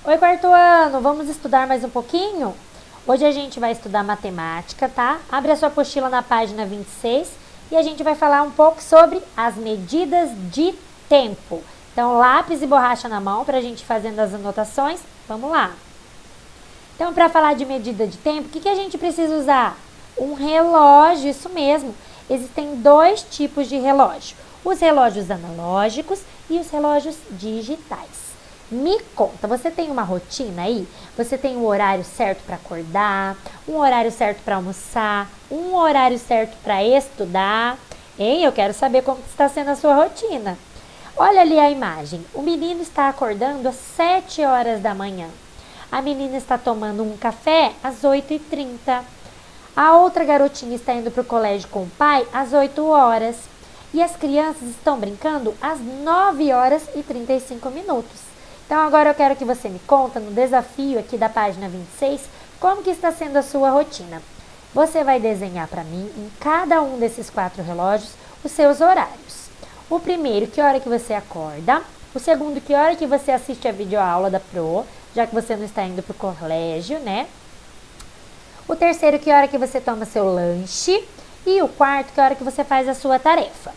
Oi, quarto ano, vamos estudar mais um pouquinho? Hoje a gente vai estudar matemática, tá? Abre a sua apostila na página 26 e a gente vai falar um pouco sobre as medidas de tempo. Então, lápis e borracha na mão para a gente ir fazendo as anotações. Vamos lá. Então, para falar de medida de tempo, o que a gente precisa usar? Um relógio, isso mesmo. Existem dois tipos de relógio. Os relógios analógicos e os relógios digitais. Me conta, você tem uma rotina aí? Você tem um horário certo para acordar, um horário certo para almoçar, um horário certo para estudar? Hein? Eu quero saber como está sendo a sua rotina. Olha ali a imagem. O menino está acordando às 7 horas da manhã. A menina está tomando um café às 8h30. A outra garotinha está indo para o colégio com o pai às 8 horas. E as crianças estão brincando às 9 horas e 35 minutos. Então, agora eu quero que você me conta no desafio aqui da página 26, como que está sendo a sua rotina. Você vai desenhar para mim, em cada um desses 4 relógios, os seus horários. O primeiro, que hora que você acorda. O segundo, que hora que você assiste a videoaula da Pro, já que você não está indo para o colégio, né? O terceiro, que hora que você toma seu lanche. E o quarto, que hora que você faz a sua tarefa.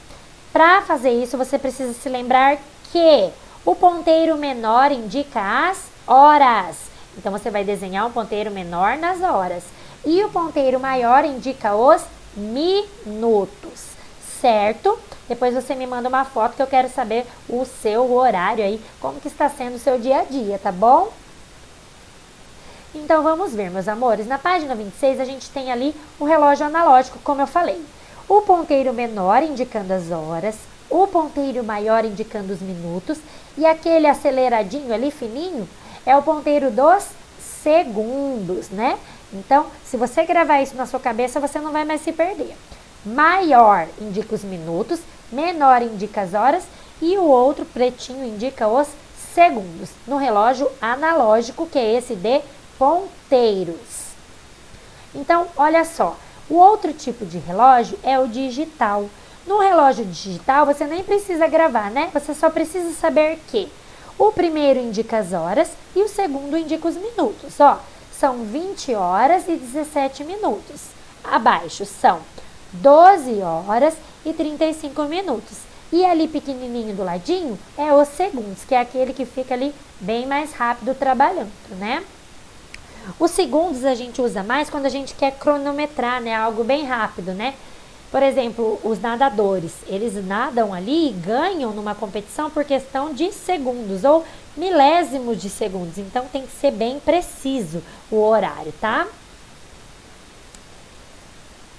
Para fazer isso, você precisa se lembrar que o ponteiro menor indica as horas. Então, você vai desenhar um ponteiro menor nas horas. E o ponteiro maior indica os minutos, certo? Depois você me manda uma foto que eu quero saber o seu horário aí, como que está sendo o seu dia a dia, tá bom? Então, vamos ver, meus amores. Na página 26, a gente tem ali o relógio analógico, como eu falei. O ponteiro menor indicando as horas, o ponteiro maior indicando os minutos e aquele aceleradinho ali, fininho, é o ponteiro dos segundos, né? Então, se você gravar isso na sua cabeça, você não vai mais se perder. Maior indica os minutos, menor indica as horas e o outro pretinho indica os segundos. No relógio analógico, que é esse de ponteiros. Então, olha só, o outro tipo de relógio é o digital. No relógio digital, você nem precisa gravar, né? Você só precisa saber que o primeiro indica as horas e o segundo indica os minutos. Ó, são 20 horas e 17 minutos. Abaixo são 12 horas e 35 minutos. E ali pequenininho do ladinho é os segundos, que é aquele que fica ali bem mais rápido trabalhando, né? Os segundos a gente usa mais quando a gente quer cronometrar, né? Algo bem rápido, né? Por exemplo, os nadadores, eles nadam ali e ganham numa competição por questão de segundos ou milésimos de segundos. Então, tem que ser bem preciso o horário, tá?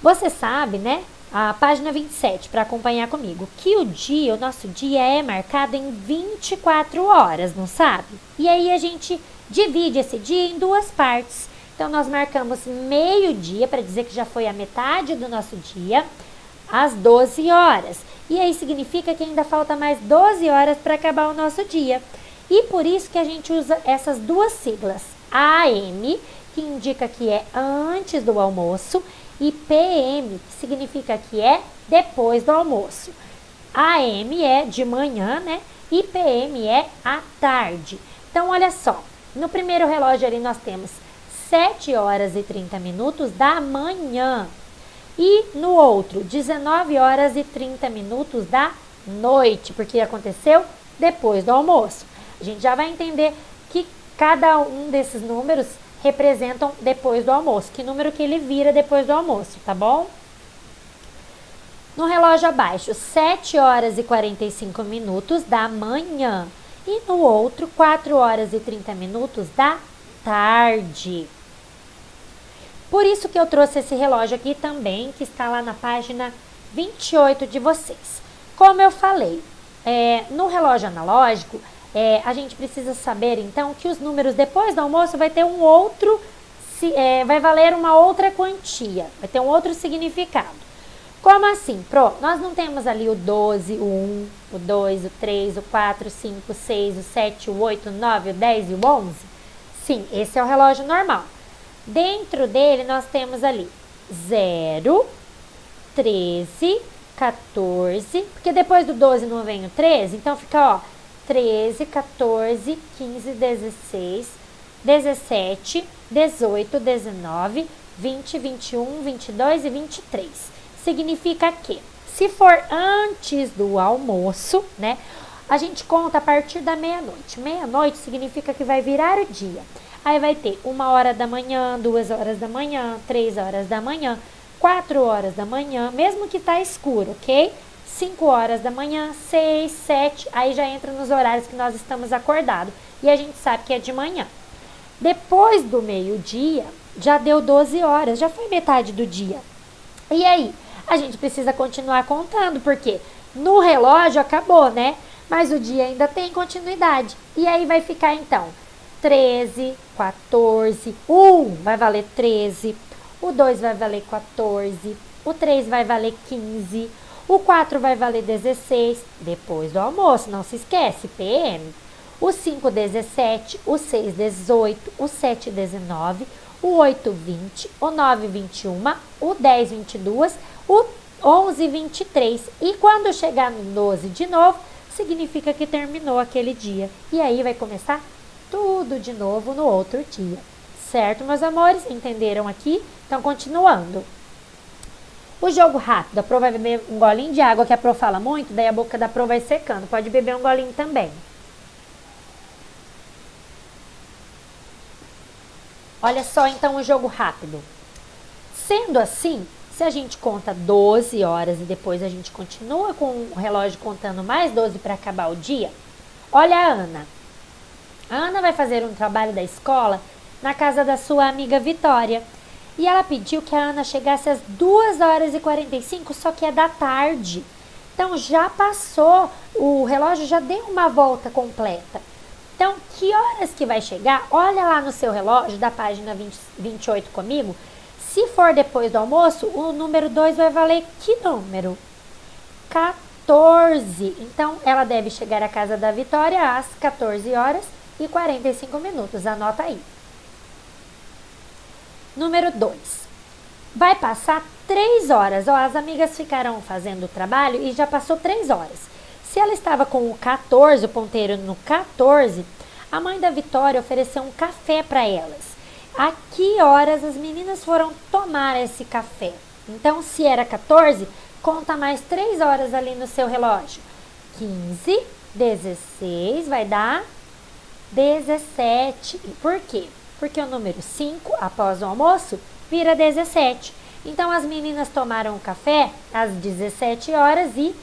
Você sabe, né? A página 27, para acompanhar comigo, que o nosso dia é marcado em 24 horas, não sabe? E aí a gente divide esse dia em 2 partes. Então, nós marcamos meio-dia para dizer que já foi a metade do nosso dia, às 12 horas. E aí significa que ainda falta mais 12 horas para acabar o nosso dia. E por isso que a gente usa essas 2 siglas. AM, que indica que é antes do almoço, e PM, que significa que é depois do almoço. AM é de manhã, né? E PM é à tarde. Então, olha só. No primeiro relógio ali nós temos 7 horas e 30 minutos da manhã. E no outro, 19 horas e 30 minutos da noite, porque aconteceu depois do almoço. A gente já vai entender que cada um desses números representam depois do almoço. Que número que ele vira depois do almoço, tá bom? No relógio abaixo, 7 horas e 45 minutos da manhã. E no outro, 4 horas e 30 minutos da tarde. Por isso que eu trouxe esse relógio aqui também, que está lá na página 28 de vocês. Como eu falei, no relógio analógico, a gente precisa saber, então, que os números depois do almoço vai ter vai valer uma outra quantia, vai ter um outro significado. Como assim, Pro? Nós não temos ali o 12, o 1, o 2, o 3, o 4, o 5, o 6, o 7, o 8, o 9, o 10 e o 11? Sim, esse é o relógio normal. Dentro dele nós temos ali 0, 13, 14, porque depois do 12 não vem o 13, então fica, ó, 13, 14, 15, 16, 17, 18, 19, 20, 21, 22 e 23. Significa que, se for antes do almoço, né, a gente conta a partir da meia-noite. Meia-noite significa que vai virar o dia. Aí vai ter 1h da manhã, 2h da manhã, 3h da manhã, 4h da manhã, mesmo que tá escuro, ok? 5h da manhã, 6, 7, aí já entra nos horários que nós estamos acordados. E a gente sabe que é de manhã. Depois do meio-dia, já deu 12 horas, já foi metade do dia. E aí, a gente precisa continuar contando, porque no relógio acabou, né? Mas o dia ainda tem continuidade. E aí vai ficar, então, 13, 14, 1 vai valer 13, o 2 vai valer 14, o 3 vai valer 15, o 4 vai valer 16, depois do almoço, não se esquece, PM. O 5, 17, o 6, 18, o 7, 19, o 8, 20, o 9, 21, o 10, 22, o 11, 23. E quando chegar no 12 de novo, significa que terminou aquele dia. E aí vai começar tudo de novo no outro dia. Certo, meus amores? Entenderam aqui? Então, continuando. O jogo rápido, a Pro vai beber um golinho de água, que a Pro fala muito, daí a boca da Pro vai secando. Pode beber um golinho também. Olha só, então, o jogo rápido. Sendo assim, se a gente conta 12 horas e depois a gente continua com o relógio contando mais 12 para acabar o dia, olha a Ana. A Ana vai fazer um trabalho da escola na casa da sua amiga Vitória. E ela pediu que a Ana chegasse às 2h45, só que é da tarde. Então já passou, o relógio já deu uma volta completa. Então, que horas que vai chegar? Olha lá no seu relógio, da página 28 comigo. Se for depois do almoço, o número 2 vai valer que número? 14. Então, ela deve chegar à casa da Vitória às 14h45. Anota aí. Número 2. Vai passar 3 horas. Ó, as amigas ficarão fazendo o trabalho e já passou 3 horas. Se ela estava com o 14, o ponteiro no 14, a mãe da Vitória ofereceu um café para elas. A que horas as meninas foram tomar esse café? Então, se era 14, conta mais 3 horas ali no seu relógio. 15, 16, vai dar 17. E por quê? Porque o número 5, após o almoço, vira 17. Então, as meninas tomaram o café às 17h45,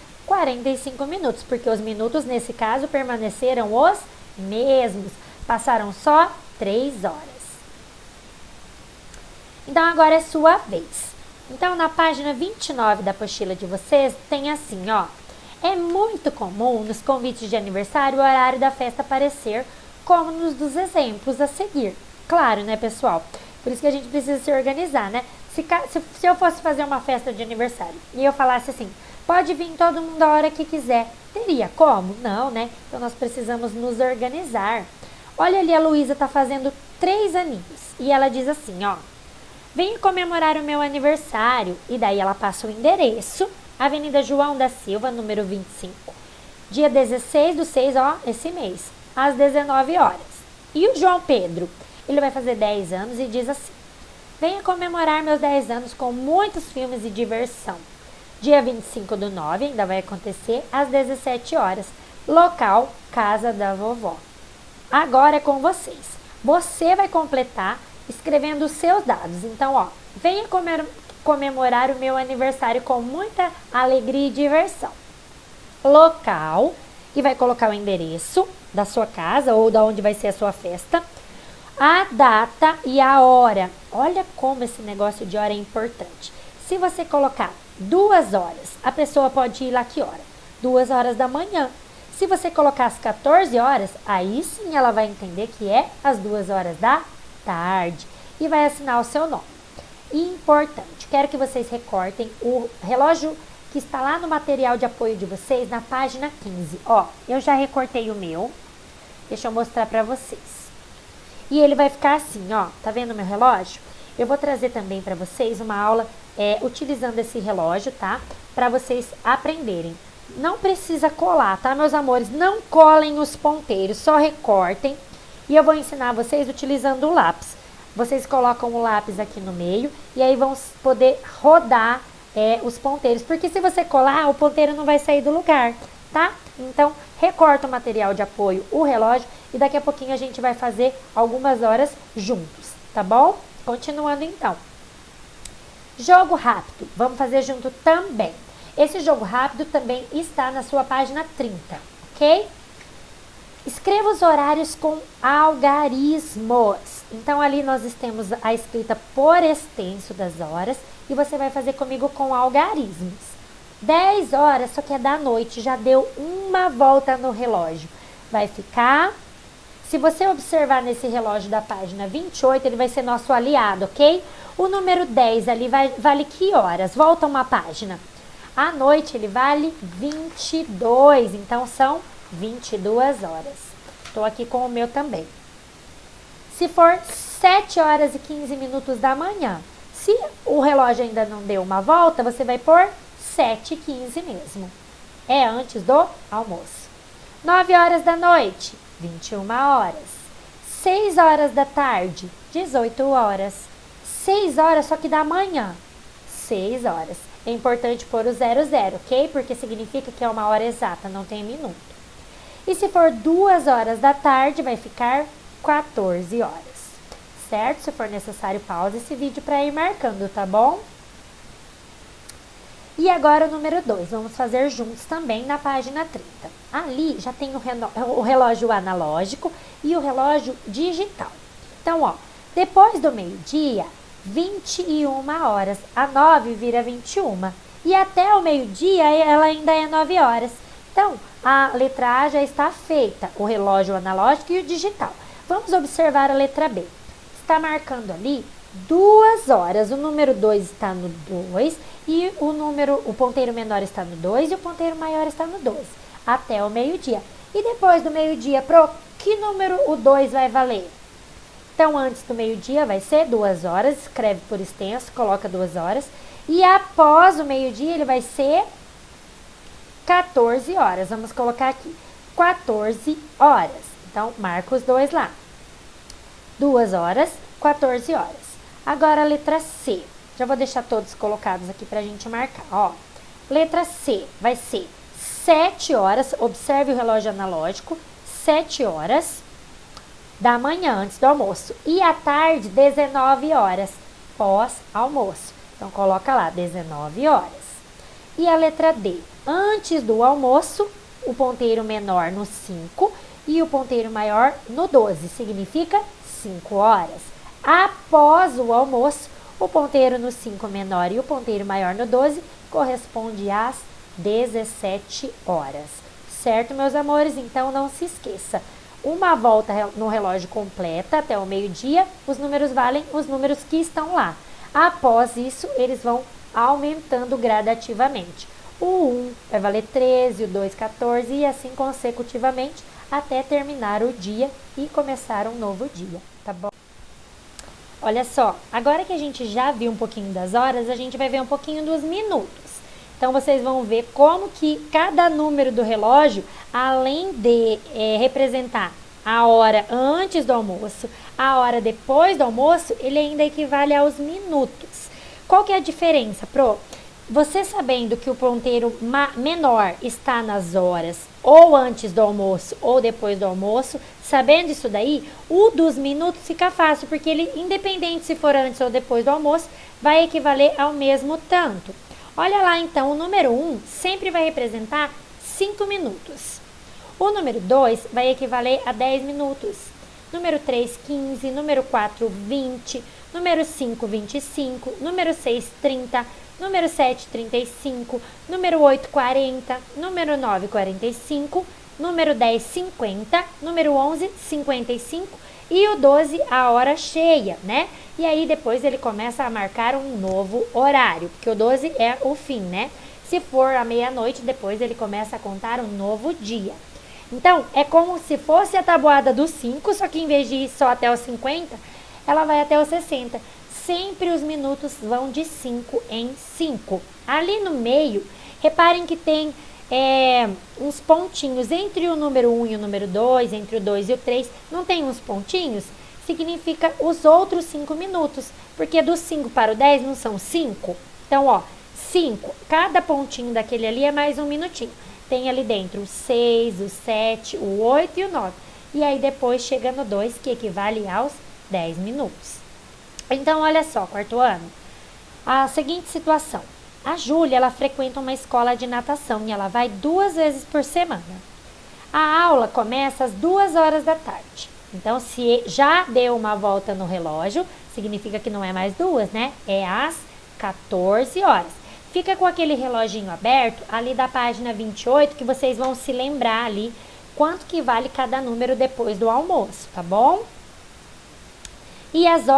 porque os minutos, nesse caso, permaneceram os mesmos. Passaram só 3 horas. Então, agora é sua vez. Então, na página 29 da apostila de vocês, tem assim, ó. É muito comum nos convites de aniversário o horário da festa aparecer como nos dos exemplos a seguir. Claro, né, pessoal? Por isso que a gente precisa se organizar, né? Se eu fosse fazer uma festa de aniversário e eu falasse assim, pode vir todo mundo a hora que quiser, teria como? Não, né? Então, nós precisamos nos organizar. Olha ali, a Luísa tá fazendo 3 aninhos e ela diz assim, ó. Venha comemorar o meu aniversário. E daí ela passa o endereço, Avenida João da Silva, número 25. Dia 16/6, ó, esse mês, às 19 horas. E o João Pedro? Ele vai fazer 10 anos e diz assim: venha comemorar meus 10 anos com muitos filmes e diversão. Dia 25/9, ainda vai acontecer, às 17 horas. Local, casa da vovó. Agora é com vocês. Você vai completar escrevendo os seus dados. Então, ó, venha comemorar o meu aniversário com muita alegria e diversão. Local, e vai colocar o endereço da sua casa ou da onde vai ser a sua festa. A data e a hora. Olha como esse negócio de hora é importante. Se você colocar 2 horas, a pessoa pode ir lá que hora? 2 horas da manhã. Se você colocar às 14 horas, aí sim ela vai entender que é às 2 horas da tarde e vai assinar o seu nome. Importante, quero que vocês recortem o relógio que está lá no material de apoio de vocês na página 15. Ó, eu já recortei o meu, deixa eu mostrar para vocês. E ele vai ficar assim, ó, tá vendo o meu relógio? Eu vou trazer também para vocês uma aula utilizando esse relógio, tá? Para vocês aprenderem não precisa colar, tá, meus amores? Não colem os ponteiros, só recortem. E eu vou ensinar vocês utilizando o lápis. Vocês colocam o lápis aqui no meio e aí vão poder rodar os ponteiros. Porque se você colar, o ponteiro não vai sair do lugar, tá? Então, recorta o material de apoio, o relógio, e daqui a pouquinho a gente vai fazer algumas horas juntos, tá bom? Continuando então. Jogo rápido, vamos fazer junto também. Esse jogo rápido também está na sua página 30, ok? Escreva os horários com algarismos. Então, ali nós temos a escrita por extenso das horas e você vai fazer comigo com algarismos. 10 horas, só que é da noite, já deu uma volta no relógio. Vai ficar... Se você observar nesse relógio da página 28, ele vai ser nosso aliado, ok? O número 10 ali vale que horas? Volta uma página. À noite ele vale 22, então são 22 horas. Estou aqui com o meu também. Se for 7 horas e 15 minutos da manhã, se o relógio ainda não deu uma volta, você vai pôr 7h15 mesmo. É antes do almoço. 9 horas da noite, 21 horas. 6 horas da tarde, 18 horas. 6 horas, só que da manhã, 6 horas. É importante pôr o 00, ok? Porque significa que é uma hora exata, não tem minuto. E se for 2 horas da tarde, vai ficar 14 horas. Certo? Se for necessário, pausa esse vídeo para ir marcando, tá bom? E agora o número 2, vamos fazer juntos também na página 30. Ali já tem o relógio analógico e o relógio digital. Então, ó, depois do meio-dia, 21 horas, a 9 vira 21. E até o meio-dia ela ainda é 9 horas. Então, a letra A já está feita, o relógio analógico e o digital. Vamos observar a letra B. Está marcando ali 2 horas, o número 2 está no 2 e o ponteiro menor está no 2 e o ponteiro maior está no 12, até o meio-dia. E depois do meio-dia, pro que número o 2 vai valer? Então, antes do meio-dia vai ser 2 horas, escreve por extenso, coloca 2 horas. E após o meio-dia ele vai ser 14 horas. Vamos colocar aqui, 14 horas. Então, marca os dois lá. 2 horas, 14 horas. Agora a letra C. Já vou deixar todos colocados aqui pra gente marcar, ó. Letra C vai ser 7 horas, observe o relógio analógico, 7 horas da manhã, antes do almoço. E à tarde, 19 horas, pós-almoço. Então, coloca lá, 19 horas. E a letra D, antes do almoço, o ponteiro menor no 5 e o ponteiro maior no 12, significa 5 horas. Após o almoço, o ponteiro no 5 menor e o ponteiro maior no 12 corresponde às 17 horas. Certo, meus amores? Então, não se esqueça. Uma volta no relógio completa até o meio-dia, os números valem os números que estão lá. Após isso, eles vão aumentando gradativamente. O 1 vai valer 13, o 2, 14 e assim consecutivamente até terminar o dia e começar um novo dia, tá bom? Olha só, agora que a gente já viu um pouquinho das horas, a gente vai ver um pouquinho dos minutos. Então, vocês vão ver como que cada número do relógio, além de representar a hora antes do almoço, a hora depois do almoço, ele ainda equivale aos minutos. Qual que é a diferença, Pro? Você sabendo que o ponteiro menor está nas horas ou antes do almoço ou depois do almoço, sabendo isso daí, o dos minutos fica fácil, porque ele, independente se for antes ou depois do almoço, vai equivaler ao mesmo tanto. Olha lá, então, o número 1 sempre vai representar 5 minutos. O número 2 vai equivaler a 10 minutos. Número 3, 15. Número 4, 20. Número 5, 25. Número 6, 30. Número 7, 35. Número 8, 40. Número 9, 45. Número 10, 50. Número 11, 55. E o 12, a hora cheia, né? E aí depois ele começa a marcar um novo horário, porque o 12 é o fim, né? Se for à meia-noite, depois ele começa a contar um novo dia. Então, é como se fosse a tabuada dos 5, só que em vez de ir só até os 50, ela vai até os 60. Sempre os minutos vão de 5 em 5. Ali no meio, reparem que tem uns pontinhos entre o número 1 e o número 2, entre o 2 e o 3, não tem uns pontinhos? Significa os outros 5 minutos, porque do 5 para o 10 não são 5? Então, ó, 5, cada pontinho daquele ali é mais um minutinho. Tem ali dentro o 6, o 7, o 8 e o 9. E aí depois chega no 2, que equivale aos 10 minutos. Então, olha só, quarto ano, a seguinte situação. A Júlia, ela frequenta uma escola de natação e ela vai 2 vezes por semana. A aula começa às 2 horas da tarde. Então, se já deu uma volta no relógio, significa que não é mais 2, né? É às 14 horas. Fica com aquele reloginho aberto ali da página 28, que vocês vão se lembrar ali quanto que vale cada número depois do almoço, tá bom? E as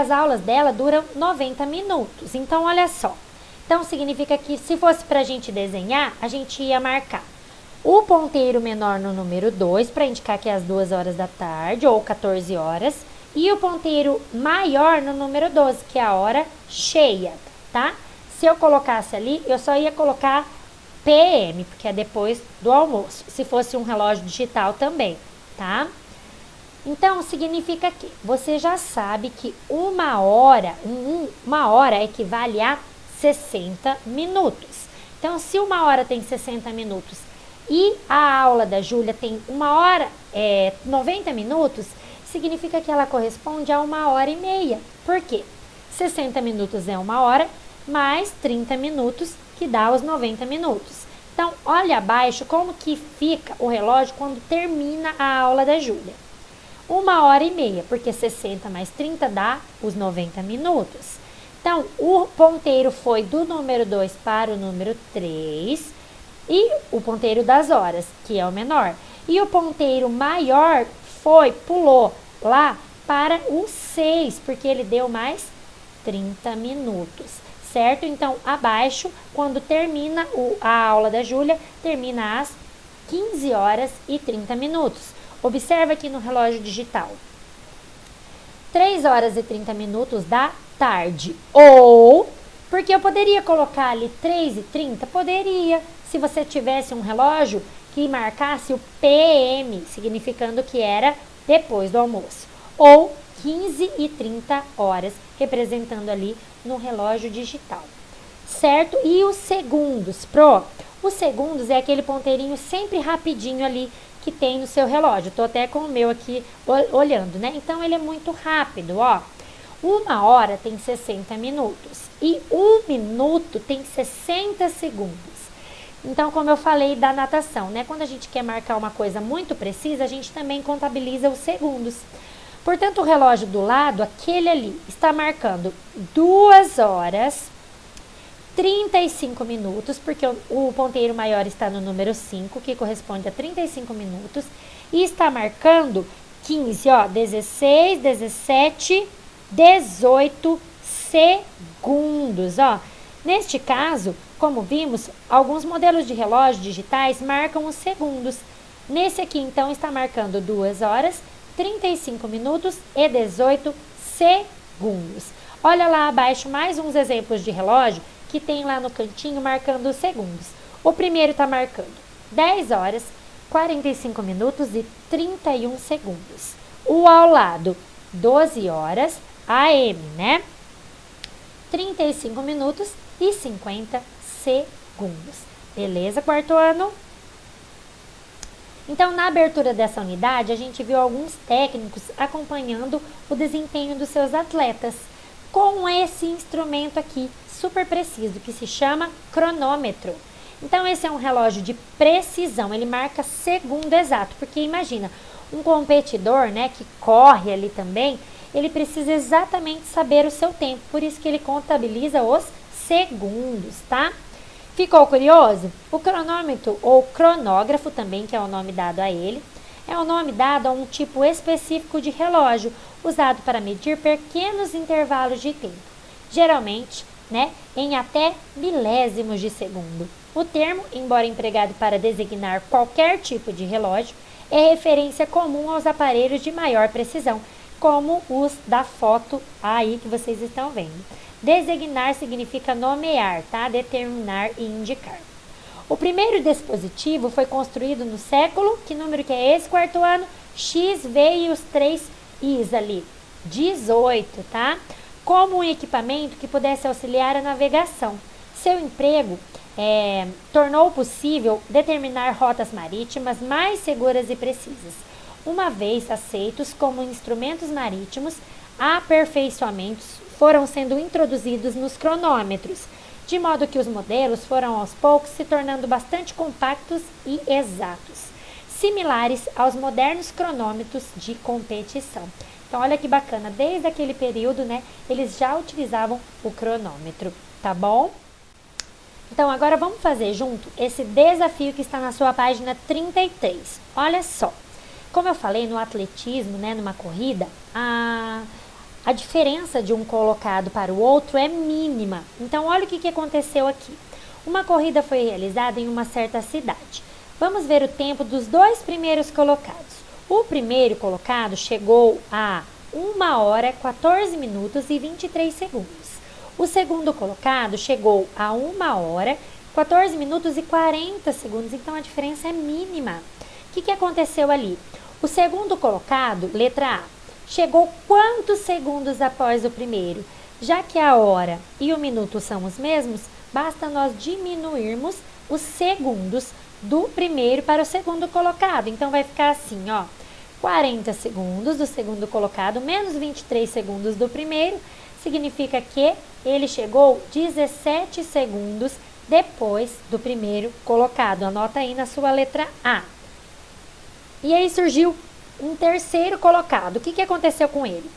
aulas dela duram 90 minutos. Então, olha só. Então, significa que se fosse para a gente desenhar, a gente ia marcar o ponteiro menor no número 2, para indicar que é às 2 horas da tarde, ou 14 horas. E o ponteiro maior no número 12, que é a hora cheia, tá? Se eu colocasse ali, eu só ia colocar PM, porque é depois do almoço. Se fosse um relógio digital também, tá? Então, significa que você já sabe que uma hora equivale a 60 minutos. Então, se uma hora tem 60 minutos e a aula da Júlia tem 90 minutos, significa que ela corresponde a 1h30. Por quê? 60 minutos é 1 hora, mais 30 minutos, que dá os 90 minutos. Então, olha abaixo como que fica o relógio quando termina a aula da Júlia. 1h30, porque 60 mais 30 dá os 90 minutos. Então, o ponteiro foi do número 2 para o número 3, e o ponteiro das horas, que é o menor. E o ponteiro maior pulou lá para o 6, porque ele deu mais 30 minutos, certo? Então, abaixo, quando termina a aula da Júlia, termina às 15 horas e 30 minutos. Observa aqui no relógio digital. 3 horas e 30 minutos da tarde. Ou, porque eu poderia colocar ali 3h30? Poderia, se você tivesse um relógio que marcasse o PM, significando que era depois do almoço. Ou 15h30, representando ali no relógio digital. Certo? E os segundos, os segundos é aquele ponteirinho sempre rapidinho ali que tem no seu relógio. Tô até com o meu aqui olhando, né? Então, ele é muito rápido, ó. 1 hora tem 60 minutos e 1 minuto tem 60 segundos. Então, como eu falei da natação, né? Quando a gente quer marcar uma coisa muito precisa, a gente também contabiliza os segundos. Portanto, o relógio do lado, aquele ali, está marcando 2 horas, 35 minutos, porque o ponteiro maior está no número 5, que corresponde a 35 minutos, e está marcando 15, 16, 17, 18 segundos, Neste caso, como vimos, alguns modelos de relógio digitais marcam os segundos. Nesse aqui, então, está marcando 2 horas, 35 minutos e 18 segundos. Olha lá abaixo mais uns exemplos de relógio que tem lá no cantinho marcando os segundos. O primeiro está marcando 10 horas, 45 minutos e 31 segundos. O ao lado, 12 horas, AM, né? 35 minutos e 50 segundos. Beleza, quarto ano? Então, na abertura dessa unidade, a gente viu alguns técnicos acompanhando o desempenho dos seus atletas com esse instrumento aqui, super preciso, que se chama cronômetro. Então, esse é um relógio de precisão, ele marca segundo exato, porque imagina, um competidor, né, que corre ali também, ele precisa exatamente saber o seu tempo, por isso que ele contabiliza os segundos, tá? Ficou curioso? O cronômetro, ou cronógrafo também, que é o nome dado a ele, é o nome dado a um tipo específico de relógio, usado para medir pequenos intervalos de tempo, geralmente, né, em até milésimos de segundo. O termo, embora empregado para designar qualquer tipo de relógio, é referência comum aos aparelhos de maior precisão, como os da foto aí que vocês estão vendo. Designar significa nomear, tá? Determinar e indicar. O primeiro dispositivo foi construído no século, que número que é esse, quarto ano? X, V e os 3 Is ali, 18, tá? Como um equipamento que pudesse auxiliar a navegação. Seu emprego tornou possível determinar rotas marítimas mais seguras e precisas. Uma vez aceitos como instrumentos marítimos, aperfeiçoamentos foram sendo introduzidos nos cronômetros, de modo que os modelos foram aos poucos se tornando bastante compactos e exatos, similares aos modernos cronômetros de competição. Então, olha que bacana, desde aquele período, né, eles já utilizavam o cronômetro, tá bom? Então, agora vamos fazer junto esse desafio que está na sua página 33. Olha só, como eu falei no atletismo, né, numa corrida, a diferença de um colocado para o outro é mínima. Então, olha o que aconteceu aqui. Uma corrida foi realizada em uma certa cidade. Vamos ver o tempo dos dois primeiros colocados. O primeiro colocado chegou a 1 hora, 14 minutos e 23 segundos. O segundo colocado chegou a 1 hora, 14 minutos e 40 segundos. Então, a diferença é mínima. O que aconteceu ali? O segundo colocado, letra A, chegou quantos segundos após o primeiro? Já que a hora e o minuto são os mesmos, basta nós diminuirmos os segundos do primeiro para o segundo colocado. Então, vai ficar assim, ó, 40 segundos do segundo colocado menos 23 segundos do primeiro, significa que ele chegou 17 segundos depois do primeiro colocado. Anota aí na sua letra A. E aí surgiu um terceiro colocado. O que aconteceu com ele?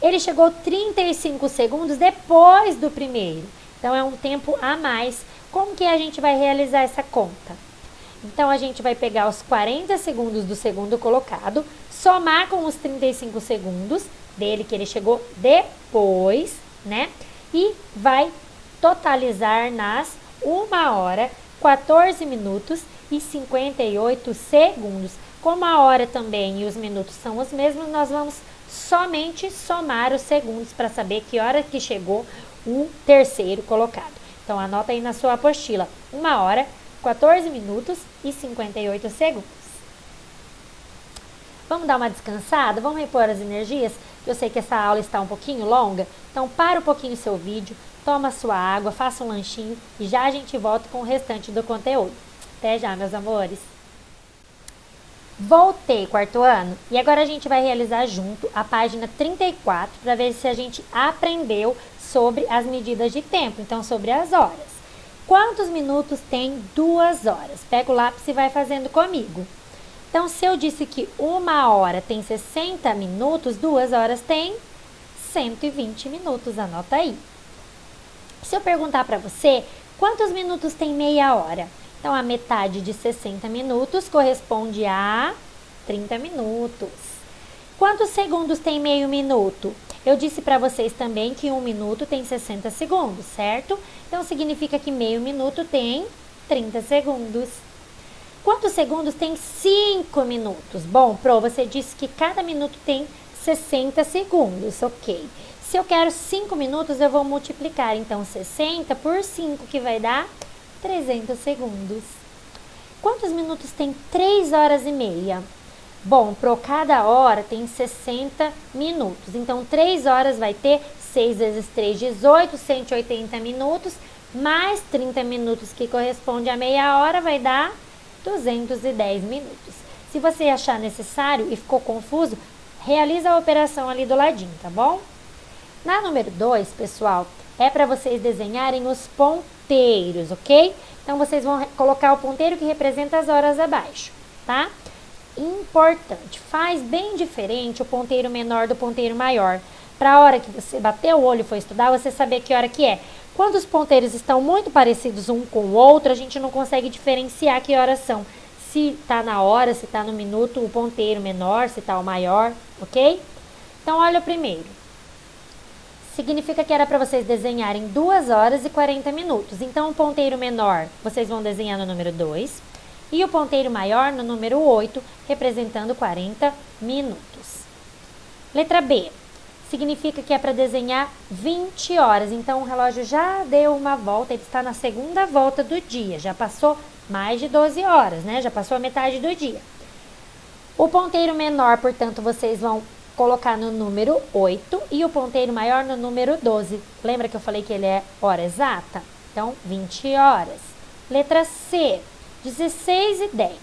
Ele chegou 35 segundos depois do primeiro. Então, é um tempo a mais. Como que a gente vai realizar essa conta? Então, a gente vai pegar os 40 segundos do segundo colocado, somar com os 35 segundos dele, que ele chegou depois, né? E vai totalizar nas 1 hora, 14 minutos e 58 segundos. Como a hora também e os minutos são os mesmos, nós vamos somente somar os segundos para saber que hora que chegou o terceiro colocado. Então, anota aí na sua apostila, 1 hora, 14 minutos e 58 segundos. Vamos dar uma descansada? Vamos repor as energias? Eu sei que essa aula está um pouquinho longa, então para um pouquinho o seu vídeo, toma sua água, faça um lanchinho e já a gente volta com o restante do conteúdo. Até já, meus amores! Voltei, quarto ano, e agora a gente vai realizar junto a página 34 para ver se a gente aprendeu sobre as medidas de tempo, então sobre as horas. Quantos minutos tem 2 horas? Pega o lápis e vai fazendo comigo. Então, se eu disse que 1 hora tem 60 minutos, 2 horas tem 120 minutos, anota aí. Se eu perguntar para você, quantos minutos tem meia hora? Então, a metade de 60 minutos corresponde a 30 minutos. Quantos segundos tem meio minuto? Eu disse para vocês também que 1 minuto tem 60 segundos, certo? Então, significa que meio minuto tem 30 segundos. Quantos segundos tem 5 minutos? Bom, Pro, você disse que cada minuto tem 60 segundos, ok. Se eu quero 5 minutos, eu vou multiplicar, então, 60 por 5, que vai dar 300 segundos. Quantos minutos tem 3 horas e meia? Bom, Pro, cada hora tem 60 minutos. Então, 3 horas vai ter 6 vezes 3, 18, 180 minutos, mais 30 minutos, que corresponde a meia hora, vai dar 210 minutos. Se você achar necessário e ficou confuso, realiza a operação ali do ladinho, tá bom? Na número 2, pessoal, é para vocês desenharem os ponteiros, ok? Então, vocês vão colocar o ponteiro que representa as horas abaixo, tá? Importante, faz bem diferente o ponteiro menor do ponteiro maior. Para a hora que você bater o olho e for estudar, você saber que hora que é. Quando os ponteiros estão muito parecidos um com o outro, a gente não consegue diferenciar que horas são. Se está na hora, se está no minuto, o ponteiro menor, se está o maior, ok? Então, olha o primeiro. Significa que era para vocês desenharem 2 horas e 40 minutos. Então, o ponteiro menor, vocês vão desenhar no número 2. E o ponteiro maior no número 8, representando 40 minutos. Letra B. Significa que é para desenhar 20 horas. Então, o relógio já deu uma volta, ele está na segunda volta do dia. Já passou mais de 12 horas, né? Já passou a metade do dia. O ponteiro menor, portanto, vocês vão colocar no número 8 e o ponteiro maior no número 12. Lembra que eu falei que ele é hora exata? Então, 20 horas. Letra C, 16 e 10.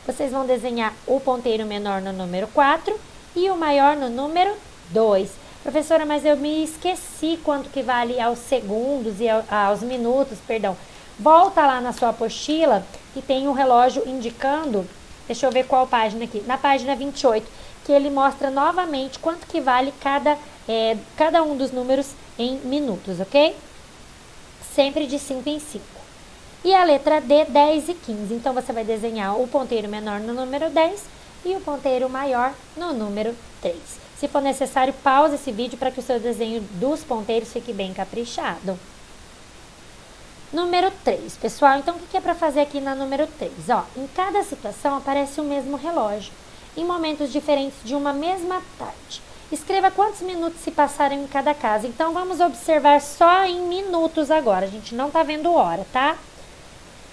Vocês vão desenhar o ponteiro menor no número 4 e o maior no número 2. Professora, mas eu me esqueci quanto que vale aos segundos e aos minutos, perdão. Volta lá na sua apostila que tem um relógio indicando, deixa eu ver qual página aqui, na página 28, que ele mostra novamente quanto que vale cada um dos números em minutos, ok? Sempre de 5 em 5. E a letra D, 10 e 15. Então, você vai desenhar o ponteiro menor no número 10 e o ponteiro maior no número 3. Se for necessário, pausa esse vídeo para que o seu desenho dos ponteiros fique bem caprichado. Número 3, pessoal. Então, o que é para fazer aqui na número 3? Ó, em cada situação aparece o mesmo relógio, em momentos diferentes de uma mesma tarde. Escreva quantos minutos se passaram em cada casa. Então, vamos observar só em minutos agora. A gente não tá vendo hora, tá?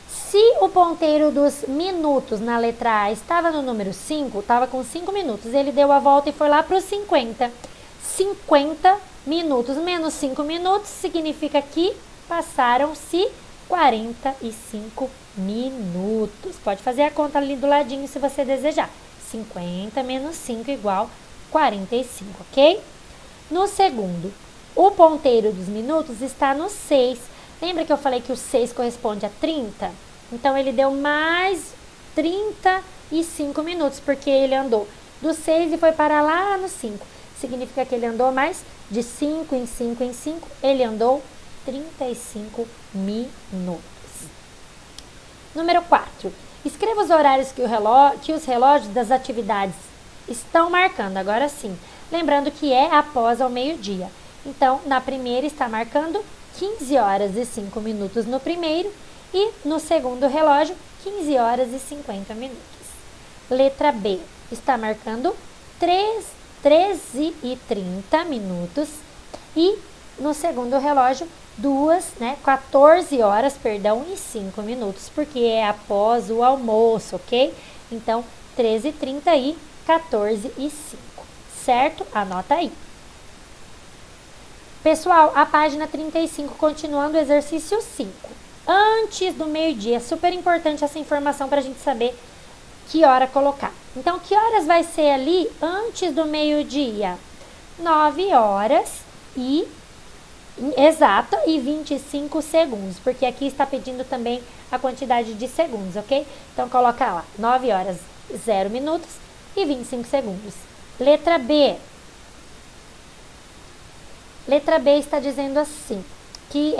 Se o ponteiro dos minutos na letra A estava no número 5, estava com 5 minutos, ele deu a volta e foi lá para os 50. 50 minutos menos 5 minutos significa que passaram-se 45 minutos. Pode fazer a conta ali do ladinho se você desejar. 50 menos 5 igual 45, ok? No segundo, o ponteiro dos minutos está no 6. Lembra que eu falei que o 6 corresponde a 30? Então, ele deu mais 35 minutos, porque ele andou do 6 e foi para lá no 5. Significa que ele andou mais de 5 em 5 em 5, ele andou 35 minutos. Número 4. Escreva os horários que os relógios das atividades estão marcando. Agora sim, lembrando que é após ao meio-dia. Então, na primeira está marcando 15 horas e 5 minutos no primeiro e no segundo relógio, 15 horas e 50 minutos. Letra B, está marcando 13 e 30 minutos e no segundo relógio, 14 horas, e 5 minutos, porque é após o almoço, ok? Então, 13 e 30 e 14 e 5, certo? Anota aí. Pessoal, a página 35, continuando o exercício 5. Antes do meio-dia, é super importante essa informação para a gente saber que hora colocar. Então, que horas vai ser ali antes do meio-dia? 9 horas e exata e 25 segundos, porque aqui está pedindo também a quantidade de segundos, ok? Então, coloca lá, 9 horas, 0 minutos e 25 segundos. Letra B. Letra B está dizendo assim, que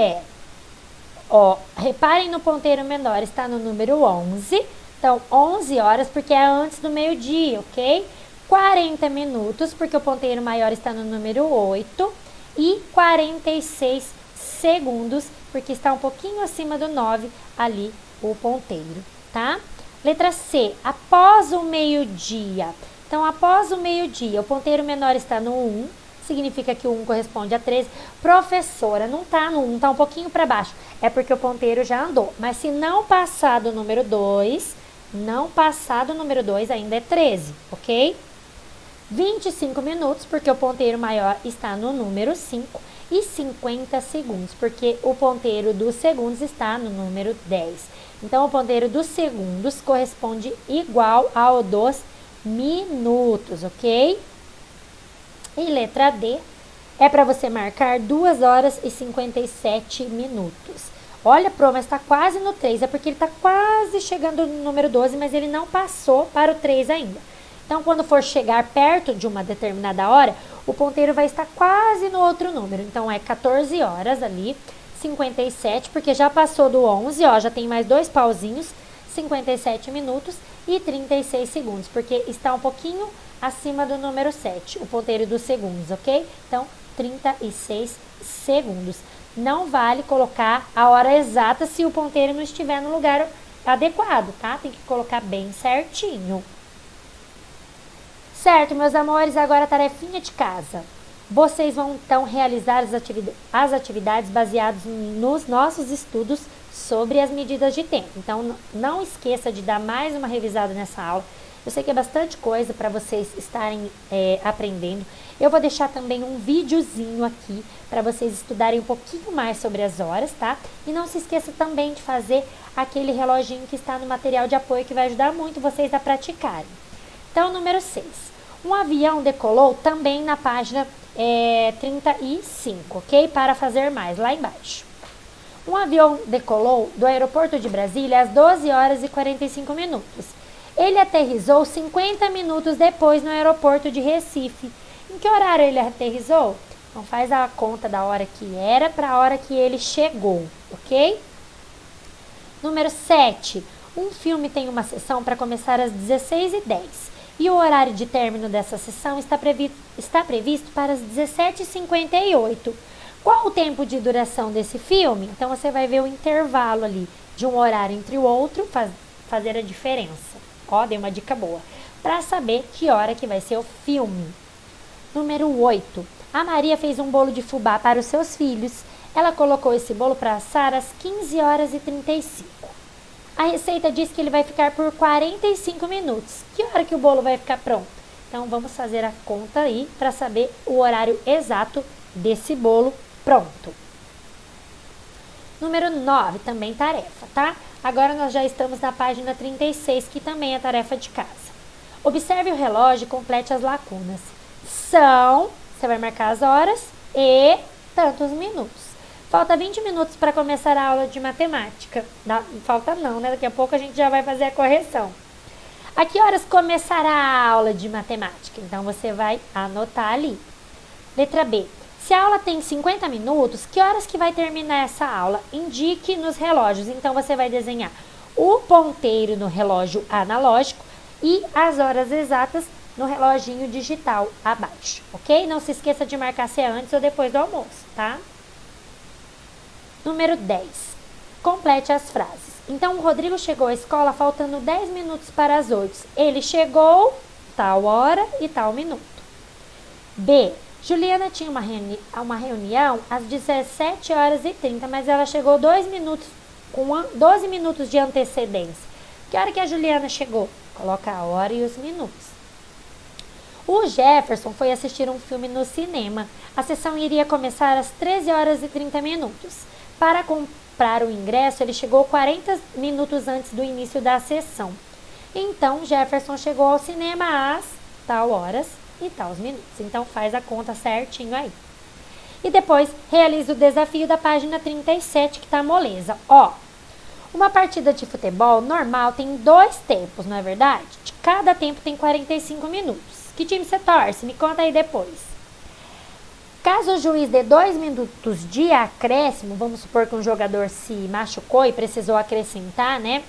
reparem no ponteiro menor, está no número 11. Então, 11 horas, porque é antes do meio-dia, ok? 40 minutos, porque o ponteiro maior está no número 8. E 46 segundos, porque está um pouquinho acima do 9 ali o ponteiro, tá? Letra C, após o meio-dia. Então, após o meio-dia, o ponteiro menor está no 1, significa que o 1 corresponde a 13. Professora, não está no 1, está um pouquinho para baixo. É porque o ponteiro já andou. Mas se não passar do número 2, ainda é 13, ok? 25 minutos, porque o ponteiro maior está no número 5. E 50 segundos, porque o ponteiro dos segundos está no número 10. Então, o ponteiro dos segundos corresponde igual ao dos minutos, ok? E letra D é para você marcar 2 horas e 57 minutos. Olha, Pro, mas está quase no 3, é porque ele está quase chegando no número 12, mas ele não passou para o 3 ainda. Então, quando for chegar perto de uma determinada hora, o ponteiro vai estar quase no outro número. Então, é 14 horas ali, 57, porque já passou do 11, ó, já tem mais 2 pauzinhos, 57 minutos e 36 segundos, porque está um pouquinho acima do número 7, o ponteiro dos segundos, ok? Então, 36 segundos. Não vale colocar a hora exata se o ponteiro não estiver no lugar adequado, tá? Tem que colocar bem certinho. Certo, meus amores, agora a tarefinha de casa. Vocês vão, então, realizar as atividades baseadas nos nossos estudos sobre as medidas de tempo. Então, não esqueça de dar mais uma revisada nessa aula. Eu sei que é bastante coisa para vocês estarem aprendendo. Eu vou deixar também um videozinho aqui para vocês estudarem um pouquinho mais sobre as horas, tá? E não se esqueça também de fazer aquele reloginho que está no material de apoio, que vai ajudar muito vocês a praticarem. Então, número 6. Um avião decolou também na página 35, ok? Para fazer mais, lá embaixo. Um avião decolou do aeroporto de Brasília às 12 horas e 45 minutos. Ele aterrissou 50 minutos depois no aeroporto de Recife. Em que horário ele aterrissou? Então faz a conta da hora que era para a hora que ele chegou, ok? Número 7. Um filme tem uma sessão para começar às 16h10 e o horário de término dessa sessão está previsto para as 17h58. Qual o tempo de duração desse filme? Então você vai ver o intervalo ali de um horário entre o outro, fazer a diferença. Ó, dei uma dica boa. Para saber que hora que vai ser o filme. Número 8. A Maria fez um bolo de fubá para os seus filhos. Ela colocou esse bolo para assar às 15 horas e 35. A receita diz que ele vai ficar por 45 minutos. Que hora que o bolo vai ficar pronto? Então vamos fazer a conta aí para saber o horário exato desse bolo pronto. Número 9, também tarefa, tá? Agora nós já estamos na página 36, que também é tarefa de casa. Observe o relógio e complete as lacunas. Você vai marcar as horas e tantos minutos. Falta 20 minutos para começar a aula de matemática. Falta não, né? Daqui a pouco a gente já vai fazer a correção. A que horas começará a aula de matemática? Então você vai anotar ali. Letra B. Se a aula tem 50 minutos, que horas que vai terminar essa aula? Indique nos relógios. Então, você vai desenhar o ponteiro no relógio analógico e as horas exatas no reloginho digital abaixo, ok? Não se esqueça de marcar se é antes ou depois do almoço, tá? Número 10. Complete as frases. Então, o Rodrigo chegou à escola faltando 10 minutos para as 8. Ele chegou tal hora e tal minuto. B. Juliana tinha uma reunião às 17h30, mas ela chegou 2 minutos, com 12 minutos de antecedência. Que hora que a Juliana chegou? Coloca a hora e os minutos. O Jefferson foi assistir um filme no cinema. A sessão iria começar às 13h30. Para comprar o ingresso, ele chegou 40 minutos antes do início da sessão. Então, Jefferson chegou ao cinema às tal horas e tal minutos. Então, faz a conta certinho aí. E depois, realiza o desafio da página 37, que tá moleza. Ó, uma partida de futebol normal tem 2 tempos, não é verdade? De cada tempo tem 45 minutos. Que time você torce? Me conta aí depois. Caso o juiz dê 2 minutos de acréscimo, vamos supor que um jogador se machucou e precisou acrescentar, né?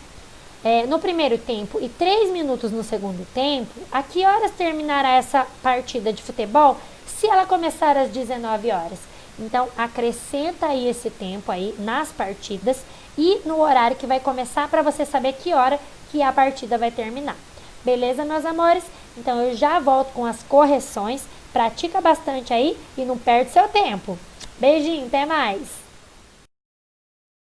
No primeiro tempo e 3 minutos no segundo tempo, a que horas terminará essa partida de futebol se ela começar às 19 horas? Então, acrescenta aí esse tempo aí nas partidas e no horário que vai começar para você saber que hora que a partida vai terminar. Beleza, meus amores? Então, eu já volto com as correções. Pratica bastante aí e não perde seu tempo. Beijinho, até mais!